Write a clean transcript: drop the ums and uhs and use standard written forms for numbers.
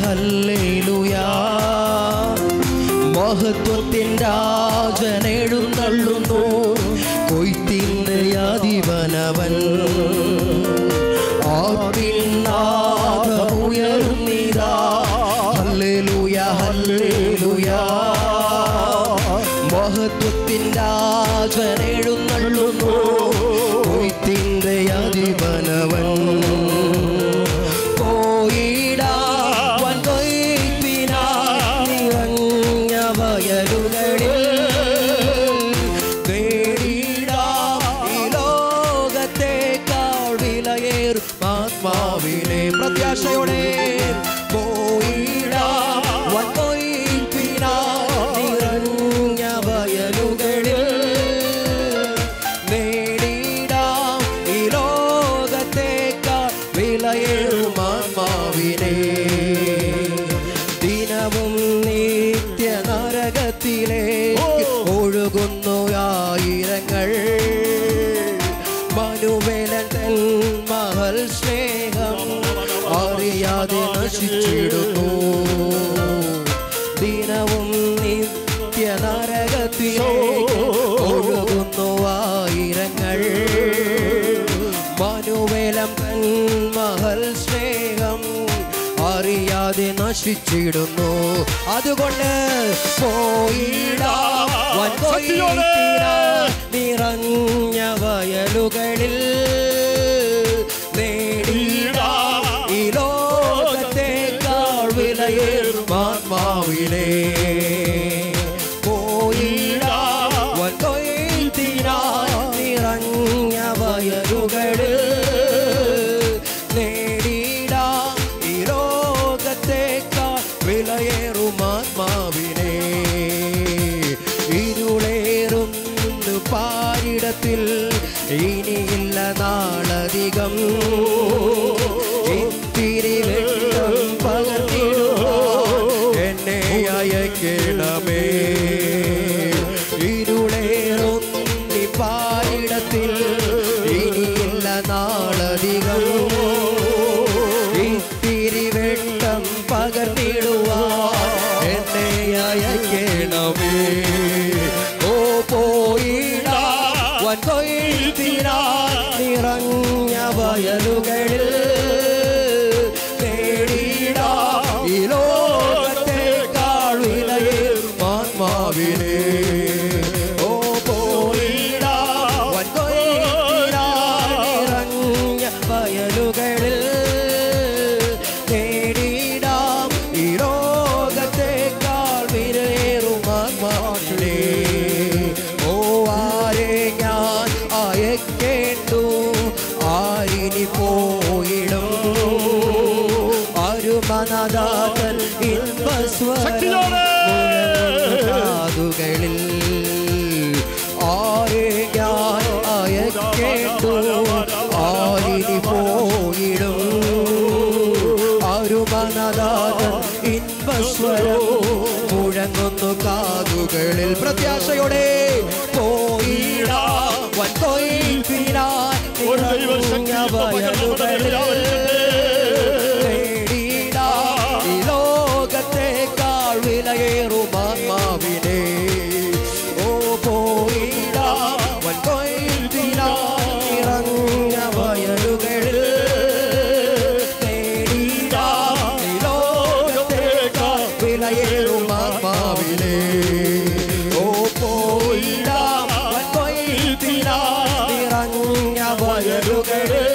hallelujah മഹത്വത്തിൻ രാജൻ എഴുന്നള്ളുന്നു കൊയ്ത്തിന്റെ അധിപനവൻ ആർപ്പിന്നാദമുയർന്നിതാ ഹല്ലേലൂയ ഹല്ലേലൂയ മഹത്വത്തിൻ രാജൻ എഴുന്നള്ളുന്നു കൊയ്ത്തിന്റെ അധിപനവൻ പോയിടാൻ കൊയ്ത്തിനായി നിറഞ്ഞ വയലുകളിൽ നേടിടാം ഈ ലോകത്തേക്കാൾ വിലയേറും ആത്മാവിനെ പ്രത്യാശയോടെ പോയിടാൻ കൊയ്ത്തിനായി നിറഞ്ഞ വയലുകളിൽ നേടിടാം ഈ ലോകത്തേക്കാൾ വിലയേറും ആത്മാവിനെ ദിനവും നിത്യ നരകത്തിലേക്ക് ഒഴുകുന്നു ആയിരങ്ങൾ മനുവേലൻ തൻ മഹൽ സ്നേഹം അറിയാതെ നശിച്ചിടുന്നു ദിനവും നിത്യ നരകത്തിലേക്ക് ഒഴുകുന്നു ആയിരങ്ങൾ മനുവേലൻ തൻ മഹൽ സ്നേഹം അറിയാതെ നശിച്ചിടുന്നു അതുകൊണ്ട് പോയിടാം നിറഞ്ഞ വയലുകളിൽ നേടിടാം ഈ ലോകത്തേക്കാൾ വിലയേറും ആത്മാവിനെ പോയിടാം നിറഞ്ഞ വയലുകളിൽ നേടിടാം ഈ ലോകത്തേക്കാൾ വിലയേറും ആത്മാവിനെ ഇരുളേറും പാരിടത്തിൽ ഇനിയില്ല നാളധികം ഇത്തിരി വെട്ടം പകർന്നിടുവാൻ എന്നെ അയക്കണമേ ഇരുളേറും പാരിടത്തിൽ ഇനിയില്ല നാളധികം ഇത്തിരി വെട്ടം പകർന്നിടുവാൻ എന്നെ അയക്കണമേ ഓ പോയിടാൻ കൊയ്ത്തിനായി നിറഞ്ഞ വയലുകളിൽ നേടിടാം ഈ ലോകത്തേക്കാൾ വിലയേറും ആത്മാവിനെ ഓ പോയിടാൻ കൊയ്ത്തിനായി നിറഞ്ഞ വയലുകളിൽ നേടിടാം ഈ ലോകത്തേക്കാൾ വിലയേറും ആത്മാവിനെ ഓ ആരെ ഞാൻ അയക്കേണ്ടു ആരിനി പോയിടും അരുമനാദാതൻ ഇൻപസ്വരം കാതുകളിൽ ആരെ ഞാൻ അയക്കേണ്ടു ആരിനി പോയിടും അരുമനാദാതൻ ഇൻപസ്വരം മുഴങ്ങുന്നു കാതുകളിൽ പ്രത്യാശയോടെ പോയിടാം നേടിടാം ഈ ലോകത്തേക്കാൾ വിലയേറും ആത്മാവിനെ ഓ പോയിടാം ഇറങ്ങിയ വയലുകളിൽ നേടിടാം ഈ ലോകത്തേക്കാൾ വിലയേറും ആത്മാവിനെ ഓ പോയിടാം ഇറങ്ങിയ വയലുകളിൽ